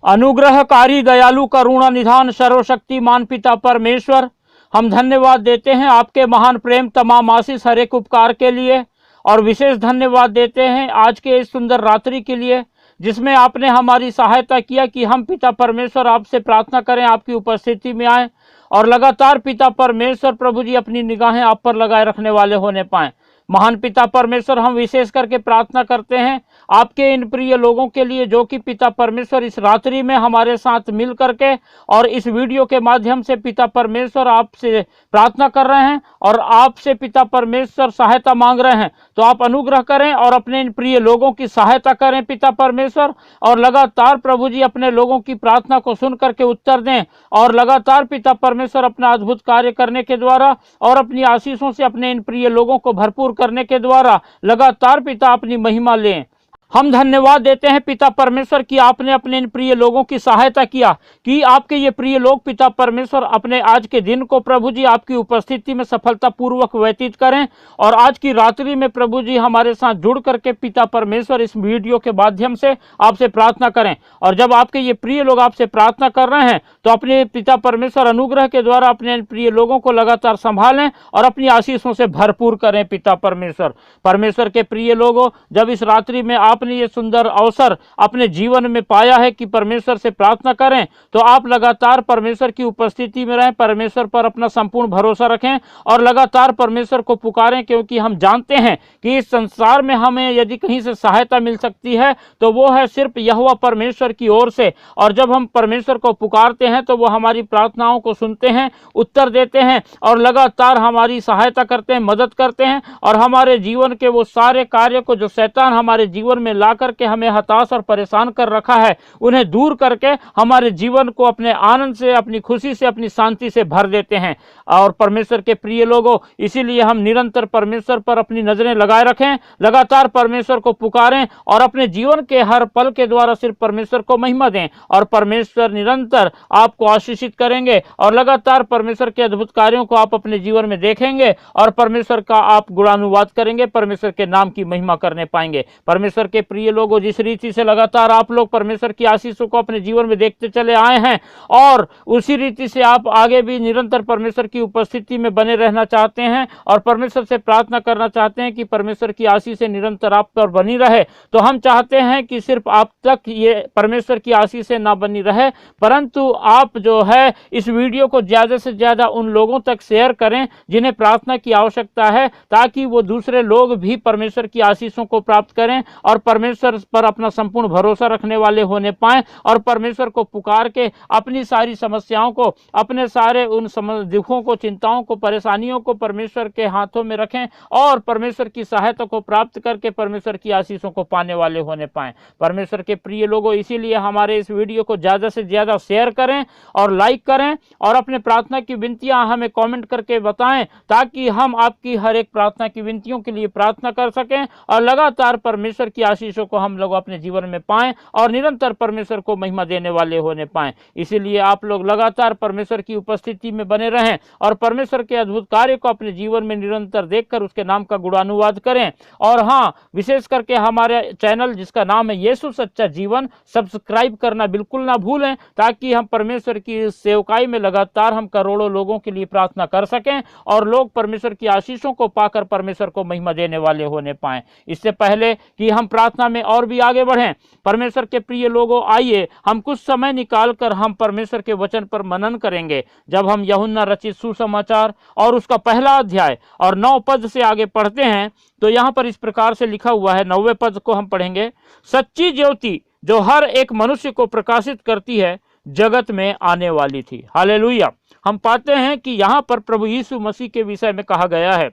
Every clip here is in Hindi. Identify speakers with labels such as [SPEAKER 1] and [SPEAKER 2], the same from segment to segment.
[SPEAKER 1] अनुग्रहकारी दयालु करुणा निधान सर्वशक्तिमान पिता परमेश्वर, हम धन्यवाद देते हैं आपके महान प्रेम तमाम आशीष हर एक उपकार के लिए, और विशेष धन्यवाद देते हैं आज के इस सुंदर रात्रि के लिए जिसमें आपने हमारी सहायता किया कि हम पिता परमेश्वर आपसे प्रार्थना करें, आपकी उपस्थिति में आए और लगातार पिता परमेश्वर प्रभु जी अपनी निगाहें आप पर लगाए रखने वाले होने पाएं। महान पिता परमेश्वर, हम विशेष करके प्रार्थना करते हैं आपके इन प्रिय लोगों के लिए जो कि पिता परमेश्वर इस रात्रि में हमारे साथ मिल करके और इस वीडियो के माध्यम से पिता परमेश्वर आपसे प्रार्थना कर रहे हैं और आपसे पिता परमेश्वर सहायता मांग रहे हैं। तो आप अनुग्रह करें और अपने इन प्रिय लोगों की सहायता करें पिता परमेश्वर, और लगातार प्रभु जी अपने लोगों की प्रार्थना को सुन करके उत्तर दें और लगातार पिता परमेश्वर अपना अद्भुत कार्य करने के द्वारा और अपनी आशीषों से अपने इन प्रिय लोगों को भरपूर करने के द्वारा लगातार पिता अपनी महिमा लें। हम धन्यवाद देते हैं पिता परमेश्वर कि आपने अपने इन प्रिय लोगों की सहायता किया कि आपके ये प्रिय लोग पिता परमेश्वर अपने आज के दिन को प्रभु जी आपकी उपस्थिति में सफलतापूर्वक व्यतीत करें, और आज की रात्रि में प्रभु जी हमारे साथ जुड़ करके पिता परमेश्वर इस वीडियो के माध्यम से आपसे प्रार्थना करें। और जब आपके ये प्रिय लोग आपसे प्रार्थना कर रहे हैं तो अपने पिता परमेश्वर अनुग्रह के द्वारा अपने प्रिय लोगों को लगातार संभालें और अपनी आशीषों से भरपूर करें पिता परमेश्वर। परमेश्वर के प्रिय लोगों, जब इस रात्रि में आपने ये सुंदर अवसर अपने जीवन में पाया है कि परमेश्वर से प्रार्थना करें, तो आप लगातार परमेश्वर की उपस्थिति में रहें, परमेश्वर पर अपना संपूर्ण भरोसा रखें और लगातार परमेश्वर को पुकारें, क्योंकि हम जानते हैं कि इस संसार में हमें यदि कहीं से सहायता मिल सकती है तो वो है सिर्फ यहोवा परमेश्वर की ओर से। और जब हम परमेश्वर को पुकारते हैं तो वो हमारी प्रार्थनाओं को सुनते हैं, उत्तर देते हैं और लगातार हमारी सहायता करते हैं, मदद करते हैं, और हमारे जीवन के वो सारे कार्य को जो शैतान हमारे जीवन में ला करके हमें हताश और परेशान कर रखा है उन्हें दूर करके हमारे जीवन को अपने आनंद से, अपनी खुशी से, अपनी शांति से भर देते हैं। और परमेश्वर के प्रिय लोगों, इसीलिए हम निरंतर परमेश्वर पर अपनी नजरें लगाए रखें, लगातार परमेश्वर को पुकारें और अपने जीवन के हर पल के द्वारा सिर्फ परमेश्वर को महिमा दें, और परमेश्वर निरंतर आपको आशीषित करेंगे और लगातार परमेश्वर के अद्भुत कार्यों को आप अपने जीवन में देखेंगे और परमेश्वर का आप गुणानुवाद करेंगे, परमेश्वर के नाम की महिमा करने पाएंगे। परमेश्वर के प्रिय लोगों, जिस रीति से लगातार आप लोग परमेश्वर की आशीषों को अपने जीवन में देखते चले आए हैं और उसी रीति से आप आगे भी निरंतर परमेश्वर की उपस्थिति में बने रहना चाहते हैं और परमेश्वर से प्रार्थना करना चाहते हैं कि परमेश्वर की आशीषें निरंतर आप पर बनी रहे, तो हम चाहते हैं कि सिर्फ आप तक ये परमेश्वर की आशीषें ना बनी रहे, परंतु आप जो है इस वीडियो को ज्यादा से ज्यादा उन लोगों तक शेयर करें जिन्हें प्रार्थना की आवश्यकता है, ताकि वो दूसरे लोग भी परमेश्वर की आशीषों को प्राप्त करें और परमेश्वर पर अपना संपूर्ण भरोसा रखने वाले होने पाएं और परमेश्वर को पुकार के अपनी सारी समस्याओं को, अपने सारे उन दुखों को, चिंताओं को, परेशानियों को परमेश्वर के हाथों में रखें और परमेश्वर की सहायता को प्राप्त करके परमेश्वर की आशीषों को पाने वाले होने पाएं। परमेश्वर के प्रिय लोगों, इसीलिए हमारे इस वीडियो को ज्यादा से ज्यादा शेयर करें और लाइक करें और अपने प्रार्थना की विनतियां हमें कमेंट करके बताएं, ताकि हम आपकी हर एक प्रार्थना की विनतियों के लिए प्रार्थना कर सकें और लगातार परमेश्वर की आशीषों को हम लोग अपने जीवन में पाएं और निरंतर परमेश्वर को महिमा देने वाले होने पाएं। इसीलिए आप लोग लगातार परमेश्वर की उपस्थिति में बने रहें और परमेश्वर के अद्भुत कार्य को अपने जीवन में निरंतर देखकर उसके नाम का गुणानुवाद करें। और हाँ, विशेष करके हमारे चैनल जिसका नाम है यीशु सच्चा जीवन, सब्सक्राइब करना बिल्कुल ना भूलें, ताकि हम परमेश्वर की सेवकाई में लगातार हम करोड़ों लोगों के लिए प्रार्थना कर सकें और लोग परमेश्वर की आशीषों को पाकर परमेश्वर को महिमा देने वाले होने पाएं। इससे पहले कि हम प्रार्थना में और भी आगे बढ़ें, परमेश्वर के प्रिय लोगों, आइए हम कुछ समय निकालकर हम परमेश्वर के वचन पर मनन करेंगे। जब हम यूहन्ना रचित सुसमाचार और उसका पहला अध्याय और 9 पद से आगे पढ़ते हैं तो यहाँ पर इस प्रकार से लिखा हुआ है। 9वें पद को हम पढ़ेंगे। सच्ची ज्योति जो हर एक मनुष्य को प्रकाशित करती है जगत में आने वाली थी। हालेलुया। हम पाते हैं कि यहाँ पर प्रभु यीशु मसीह के विषय में कहा गया है,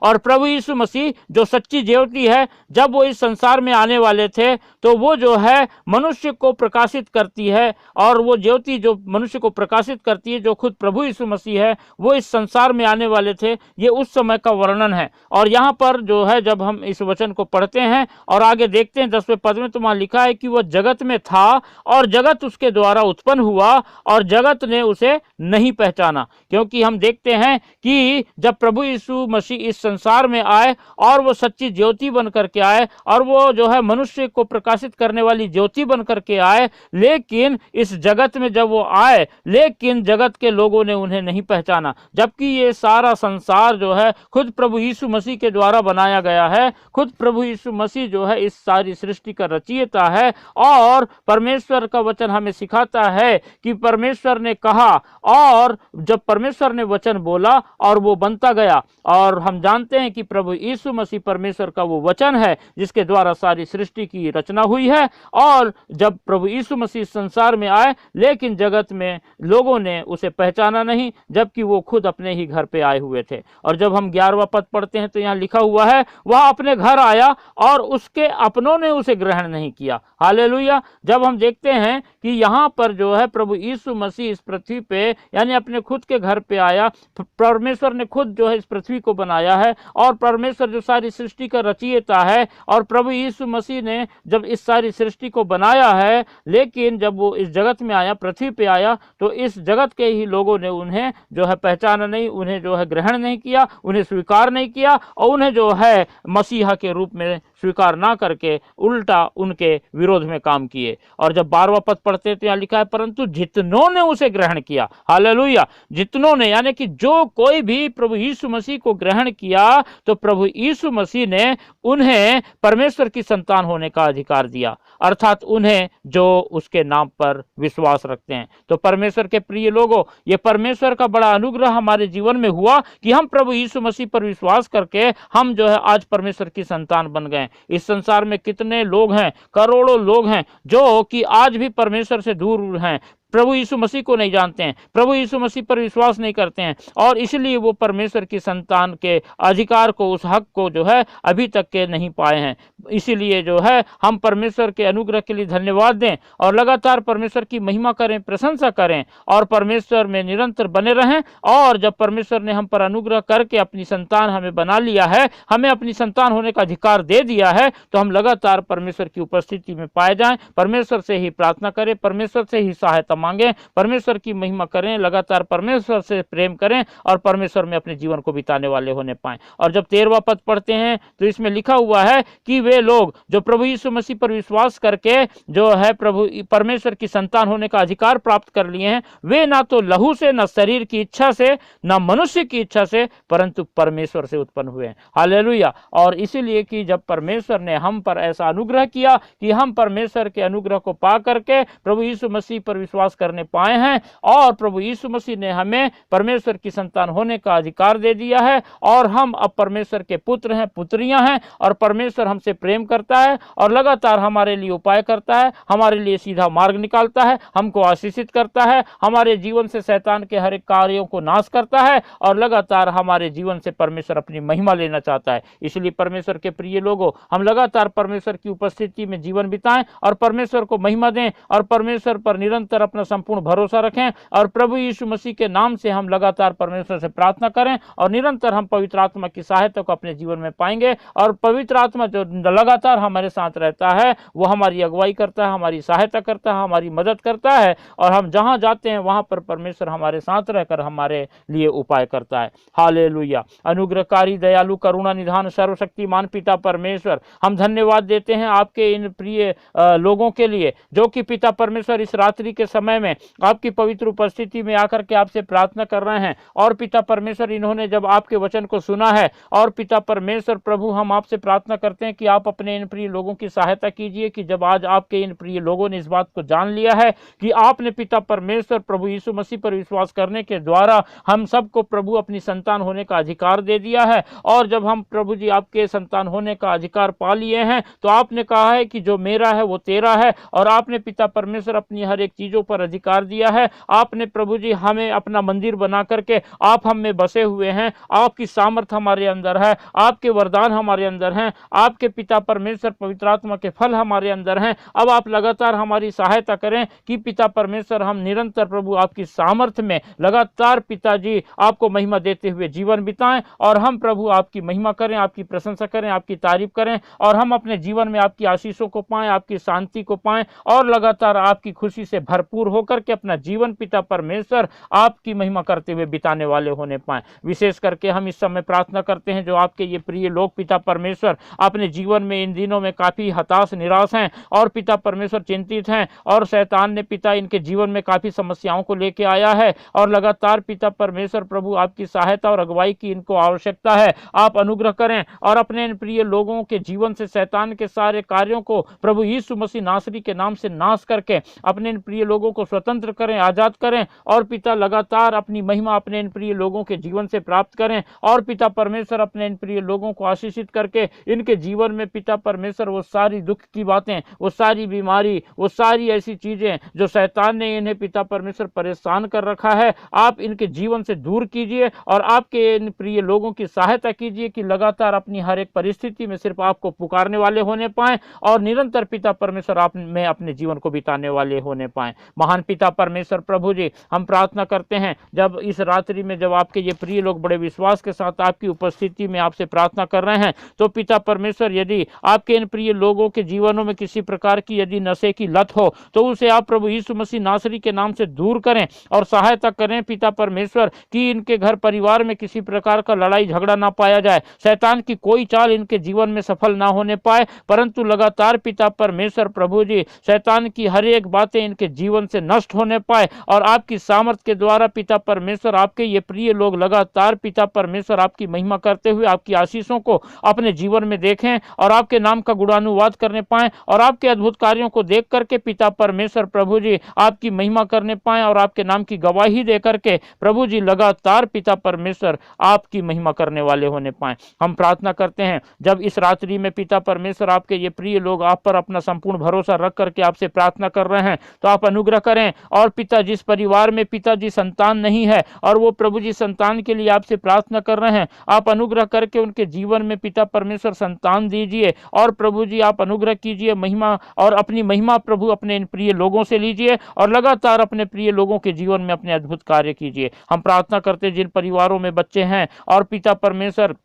[SPEAKER 1] और प्रभु यीशु मसीह जो सच्ची ज्योति है, जब वो इस संसार में आने वाले थे तो वो जो है मनुष्य को प्रकाशित करती है, और वो ज्योति जो मनुष्य को प्रकाशित करती है, जो खुद प्रभु यीशु मसीह है, वो इस संसार में आने वाले थे। ये उस समय का वर्णन है। और यहाँ पर जो है जब हम इस वचन को पढ़ते हैं और आगे देखते हैं 10वें पद में, तो वहाँ लिखा है कि वह जगत में था और जगत उसके द्वारा उत्पन्न हुआ और जगत ने उसे नहीं पहचाना। क्योंकि हम देखते हैं कि जब प्रभु यीशु मसीह इस संसार में आए और वो सच्ची ज्योति बन करके आए और वो जो है मनुष्य को प्रकाशित करने वाली ज्योति बन करके आए। लेकिन इस जगत में जब वो आए, लेकिन जगत के लोगों ने उन्हें नहीं पहचाना, जबकि ये सारा संसार जो है खुद प्रभु यीशु मसीह के द्वारा बनाया गया है। खुद प्रभु यीशु मसीह जो है इस सारी सृष्टि का रचयिता है। और परमेश्वर का वचन हमें सिखाता है कि परमेश्वर ने कहा और जब परमेश्वर ने वचन बोला और वो बनता गया। और हम जानते हैं कि प्रभु यीशु मसीह परमेश्वर का वो वचन है जिसके द्वारा सारी सृष्टि की रचना हुई है। और जब प्रभु यीशु मसीह संसार में आए, लेकिन जगत में लोगों ने उसे पहचाना नहीं, जबकि वो खुद अपने ही घर पे आए हुए थे। और जब हम 11वां पद पढ़ते हैं तो यहाँ लिखा हुआ है, वह अपने घर आया और उसके अपनों ने उसे ग्रहण नहीं किया। हालेलुया। जब हम देखते हैं कि यहाँ पर जो है प्रभु यीशु मसीह इस पृथ्वी पे यानी अपने खुद के घर पे आया, परमेश्वर ने खुद जो है इस पृथ्वी को बनाया है और परमेश्वर जो सारी सृष्टि का रचयिता है। और प्रभु यीशु मसीह ने जब इस सारी सृष्टि को बनाया है, लेकिन जब वो इस जगत में आया, पृथ्वी पे आया, तो इस जगत के ही लोगों ने उन्हें जो है पहचाना नहीं, उन्हें जो है ग्रहण नहीं किया, उन्हें स्वीकार नहीं किया और उन्हें जो है मसीहा के रूप में स्वीकार ना करके उल्टा उनके विरोध में काम किए। और जब 12वां पद पढ़ते तो यहाँ लिखा है, परंतु जितनों ने उसे ग्रहण किया, हालेलुया, जितनों ने, यानी कि जो कोई भी प्रभु यीशु मसीह को ग्रहण किया तो प्रभु यीशु मसीह ने उन्हें परमेश्वर की संतान होने का अधिकार दिया, अर्थात उन्हें जो उसके नाम पर विश्वास रखते हैं। तो परमेश्वर के प्रिय लोगों, ये परमेश्वर का बड़ा अनुग्रह हमारे जीवन में हुआ कि हम प्रभु यीशु मसीह पर विश्वास करके हम जो है आज परमेश्वर की संतान बन गए। इस संसार में कितने लोग हैं, करोड़ों लोग हैं जो कि आज भी परमेश्वर से दूर हैं, प्रभु यीशु मसीह को नहीं जानते हैं, प्रभु यीशु मसीह पर विश्वास नहीं करते हैं और इसलिए वो परमेश्वर की संतान के अधिकार को, उस हक को जो है अभी तक के नहीं पाए हैं। इसीलिए जो है हम परमेश्वर के अनुग्रह के लिए धन्यवाद दें और लगातार परमेश्वर की महिमा करें, प्रशंसा करें और परमेश्वर में निरंतर बने रहें। और जब परमेश्वर ने हम पर अनुग्रह करके अपनी संतान हमें बना लिया है, हमें अपनी संतान होने का अधिकार दे दिया है, तो हम लगातार परमेश्वर की उपस्थिति में पाए जाएं, परमेश्वर से ही प्रार्थना करें, परमेश्वर से ही सहायता मांगे, परमेश्वर की महिमा करें, लगातार परमेश्वर से प्रेम करें और परमेश्वर में अपने जीवन को बिताने वाले होने पाएं। और जब 13वां पद पढ़ते हैं तो इसमें लिखा हुआ है कि वे लोग जो प्रभु यीशु मसीह पर विश्वास करके जो है प्रभु परमेश्वर की संतान होने का अधिकार प्राप्त कर लिए हैं, वे ना तो लहू से, ना शरीर की इच्छा से, ना मनुष्य की इच्छा से, परंतु परमेश्वर से उत्पन्न हुए हैं। हालेलुया। और इसीलिए कि जब परमेश्वर ने हम पर ऐसा अनुग्रह किया कि हम परमेश्वर के अनुग्रह को पा करके प्रभु यीशु मसीह पर विश्वास करने पाए हैं और प्रभु यीशु मसीह ने हमें परमेश्वर की संतान होने का अधिकार दे दिया है और हम अब परमेश्वर के पुत्र हैं, पुत्रियां हैं और परमेश्वर हमसे प्रेम करता है और लगातार हमारे लिए उपाय करता है, हमारे लिए सीधा मार्ग निकालता है, हमको आशीषित करता है, हमारे जीवन से शैतान के हर एक कार्यों को नाश करता है और लगातार हमारे जीवन से परमेश्वर अपनी महिमा लेना चाहता है। इसलिए परमेश्वर के प्रिय लोगों, हम लगातार परमेश्वर की उपस्थिति में जीवन बिताएं और परमेश्वर को महिमा दें और परमेश्वर पर निरंतर अपना संपूर्ण भरोसा रखें और प्रभु यीशु मसीह के नाम से हम लगातार परमेश्वर से प्रार्थना करें और निरंतर हम पवित्र आत्मा की सहायता को अपने जीवन में पाएंगे। और पवित्र आत्मा जो लगातार हमारे साथ रहता है वो हमारी अगुवाई करता है, हमारी सहायता करता है, हमारी मदद करता है और हम जहां जाते हैं वहां पर परमेश्वर हमारे साथ रहकर हमारे लिए उपाय करता है। हालेलुया। अनुग्रहकारी, दयालु, करुणा निधान, सर्वशक्तिमान पिता परमेश्वर, हम धन्यवाद देते हैं आपके इन प्रिय लोगों के लिए जो कि पिता परमेश्वर इस रात्रि के समय में आपकी पवित्र उपस्थिति में आकर के आपसे प्रार्थना कर रहे हैं। और पिता परमेश्वर, इन्होंने जब आपके वचन को सुना है और पिता परमेश्वर प्रभु, हम आपसे प्रार्थना करते हैं कि आप अपने इन प्रिय लोगों की सहायता कीजिए कि जब आज आपके इन प्रिय लोगों ने इस बात को जान लिया है कि आपने पिता परमेश्वर प्रभु यीशु मसीह पर विश्वास करने के द्वारा हम सबको प्रभु अपनी संतान होने का अधिकार दे दिया है। और जब हम प्रभु जी आपके संतान होने का अधिकार पा लिए हैं तो आपने कहा है कि जो मेरा है वो तेरा है और आपने पिता परमेश्वर अपनी हर एक चीजों पर अधिकार दिया है। आपने प्रभु जी हमें अपना मंदिर बना करके आप हम में बसे हुए हैं, आपकी सामर्थ हमारे अंदर है, आपके वरदान हमारे अंदर हैं, आपके पिता परमेश्वर पवित्र आत्मा के फल हमारे अंदर हैं। अब आप लगातार हमारी सहायता करें कि पिता परमेश्वर हम निरंतर प्रभु आपकी सामर्थ में लगातार पिताजी आपको महिमा देते हुए जीवन बिताएं और हम प्रभु आपकी महिमा करें, आपकी प्रशंसा करें, आपकी तारीफ करें और हम अपने जीवन में आपकी आशीषों को पाएं, आपकी शांति को पाएं और लगातार आपकी खुशी से भरपूर भरपूर होकर के अपना जीवन पिता परमेश्वर आपकी महिमा करते हुए बिताने वाले होने पाए। विशेष करके हम इस समय प्रार्थना करते हैं जो आपके ये प्रिय लोग पिता परमेश्वर अपने जीवन में इन दिनों में काफी हताश निराश हैं और पिता परमेश्वर चिंतित हैं और शैतान ने पिता इनके जीवन में काफी समस्याओं को लेके आया है और लगातार पिता परमेश्वर प्रभु आपकी सहायता और अगुवाई की इनको आवश्यकता है। आप अनुग्रह करें और अपने इन प्रिय लोगों के जीवन से शैतान के सारे कार्यों को प्रभु यीशु मसीह नासरी के नाम से नाश करके अपने इन प्रिय लोगों को स्वतंत्र करें, आजाद करें और पिता लगातार अपनी महिमा अपने इन प्रिय लोगों के जीवन से प्राप्त करें और पिता परमेश्वर अपने इन प्रिय लोगों को आशीषित करके इनके जीवन में पिता परमेश्वर वो सारी दुख की बातें, वो सारी बीमारी, वो सारी ऐसी चीजें जो शैतान ने इन्हें पिता परमेश्वर परेशान कर रखा है, आप इनके जीवन से दूर कीजिए और आपके इन प्रिय लोगों की सहायता कीजिए कि लगातार अपनी हर एक परिस्थिति में सिर्फ आपको पुकारने वाले होने पाए और निरंतर पिता परमेश्वर आप में अपने जीवन को बिताने वाले होने पाए। महान पिता परमेश्वर प्रभु जी, हम प्रार्थना करते हैं जब इस रात्रि में जब आपके ये प्रिय लोग बड़े विश्वास के साथ आपकी उपस्थिति में आपसे प्रार्थना कर रहे हैं तो पिता परमेश्वर यदि आपके इन प्रिय लोगों के जीवनों में किसी प्रकार की यदि नशे की लत हो तो उसे आप प्रभु यीशु मसीह नासरी के नाम से दूर करें और सहायता करें पिता परमेश्वर कि इनके घर परिवार में किसी प्रकार का लड़ाई झगड़ा ना पाया जाए, शैतान की कोई चाल इनके जीवन में सफल ना होने पाए, परंतु लगातार पिता परमेश्वर प्रभु जी शैतान की हर एक बातें इनके जीवन से नष्ट होने पाए और आपकी सामर्थ के द्वारा पिता परमेश्वर आपके ये प्रिय लोग लगातार पिता परमेश्वर आपकी महिमा करते हुए आपकी आशीषों को अपने जीवन में देखें और आपके नाम का गुणानुवाद करने पाए और आपके अद्भुत कार्यों को देख करके पिता परमेश्वर प्रभु जी आपकी महिमा करने पाए और आपके नाम की गवाही दे करके प्रभु जी लगातार पिता परमेश्वर आपकी महिमा करने वाले होने पाए। हम प्रार्थना करते हैं जब इस रात्रि में पिता परमेश्वर आपके ये प्रिय लोग आप पर अपना संपूर्ण भरोसा रख करके आपसे प्रार्थना कर रहे हैं तो आप अनुग्रह करें और पिता जिस परिवार में पिताजी संतान नहीं है और वो प्रभु जी संतान के लिए आपसे प्रार्थना कर रहे हैं, आप अनुग्रह करके उनके जीवन में पिता परमेश्वर संतान दीजिए और प्रभु जी आप अनुग्रह कीजिए, महिमा और अपनी महिमा प्रभु अपने इन प्रिय लोगों से लीजिए और लगातार अपने प्रिय लोगों के जीवन में अपने अद्भुत कार्य कीजिए। हम प्रार्थना करते जिन परिवारों में बच्चे हैं और पिता परमेश्वर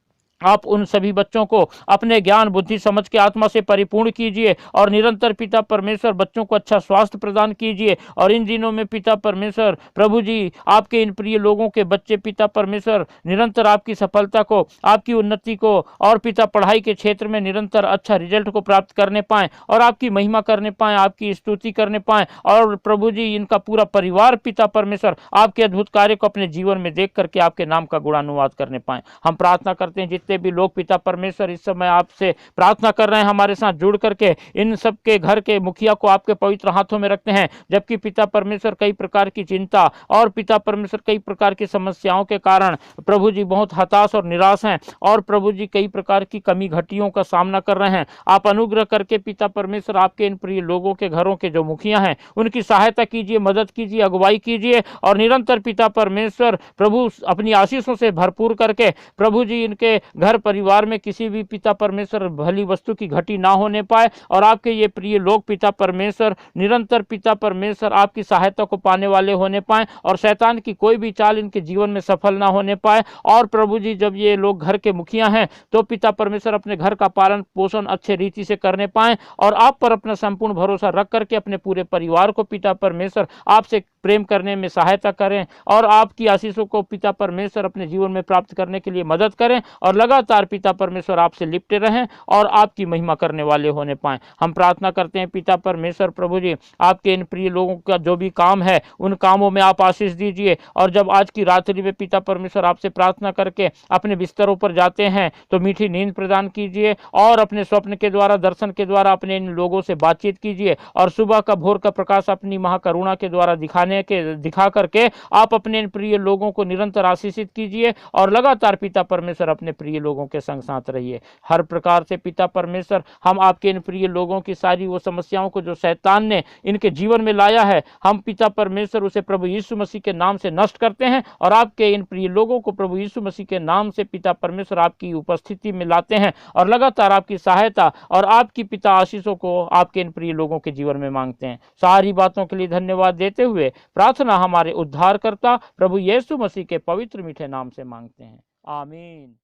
[SPEAKER 1] आप उन सभी बच्चों को अपने ज्ञान बुद्धि समझ के आत्मा से परिपूर्ण कीजिए और निरंतर पिता परमेश्वर बच्चों को अच्छा स्वास्थ्य प्रदान कीजिए और इन दिनों में पिता परमेश्वर प्रभु जी आपके इन प्रिय लोगों के बच्चे पिता परमेश्वर निरंतर आपकी सफलता को, आपकी उन्नति को और पिता पढ़ाई के क्षेत्र में निरंतर अच्छा रिजल्ट को प्राप्त करने पाएं और आपकी महिमा करने पाएं, आपकी स्तुति करने पाएं और प्रभु जी इनका पूरा परिवार पिता परमेश्वर आपके अद्भुत कार्य को अपने जीवन में देख करके आपके नाम का गुणानुवाद करने पाएं। हम प्रार्थना करते हैं जितने भी लोग पिता परमेश्वर इस समय आपसे प्रार्थना कर रहे हैं हमारे साथ जुड़ करके इन सब के घर के मुखिया को आपके पवित्र हाथों में रखते हैं, जबकि पिता परमेश्वर कई प्रकार की चिंता और पिता परमेश्वर कई प्रकार की समस्याओं के कारण प्रभु जी बहुत हताश और निराश हैं और प्रभु जी कई प्रकार की कमी घटियों का सामना कर रहे हैं। आप अनुग्रह करके पिता परमेश्वर आपके इन प्रिय लोगों के घरों के जो मुखिया हैं उनकी सहायता कीजिए, मदद कीजिए, अगुवाई कीजिए और निरंतर पिता परमेश्वर प्रभु अपनी आशीषों से भरपूर करके प्रभु जी इनके घर परिवार में किसी भी पिता परमेश्वर भली वस्तु की घटी ना होने पाए और आपके ये प्रिय लोग पिता परमेश्वर निरंतर पिता परमेश्वर आपकी सहायता को पाने वाले होने पाए और शैतान की कोई भी चाल इनके जीवन में सफल ना होने पाए। और प्रभु जी जब ये लोग घर के मुखिया हैं तो पिता परमेश्वर अपने घर का पालन पोषण अच्छे रीति से करने पाए और आप पर अपना संपूर्ण भरोसा रख करके अपने पूरे परिवार को पिता परमेश्वर आपसे प्रेम करने में सहायता करें और आपकी आशीषों को पिता परमेश्वर अपने जीवन में प्राप्त करने के लिए मदद करें और लगातार पिता परमेश्वर आपसे लिपटे रहें और आपकी महिमा करने वाले होने पाएं। हम प्रार्थना करते हैं पिता परमेश्वर प्रभु जी आपके इन प्रिय लोगों का जो भी काम है उन कामों में आप आशीष दीजिए और जब आज की रात्रि में पिता परमेश्वर आपसे प्रार्थना करके अपने बिस्तरों पर जाते हैं तो मीठी नींद प्रदान कीजिए और अपने स्वप्न के द्वारा दर्शन के द्वारा अपने इन लोगों से बातचीत कीजिए और सुबह का भोर का प्रकाश अपनी महाकरुणा के द्वारा दिखा करके आप अपने इन प्रिय लोगों को निरंतर आशीषित कीजिए और लगातार पिता परमेश्वर अपने प्रिय लोगों के संग साथ रहिए। हर प्रकार से पिता परमेश्वर हम आपके इन प्रिय लोगों की सारी वो समस्याओं को जो शैतान ने इनके जीवन में लाया है हम पिता परमेश्वर उसे प्रभु यीशु मसीह के नाम से नष्ट करते हैं और आपके इन प्रिय लोगों को प्रभु यीशु मसीह के नाम से पिता परमेश्वर आपकी उपस्थिति में लाते हैं और लगातार आपकी सहायता और आपकी पिता आशीषों को आपके इन प्रिय लोगों के जीवन में मांगते हैं। सारी बातों के लिए धन्यवाद देते हुए प्रार्थना हमारे उद्धारकर्ता प्रभु यीशु मसीह के पवित्र मीठे नाम से मांगते हैं, आमीन।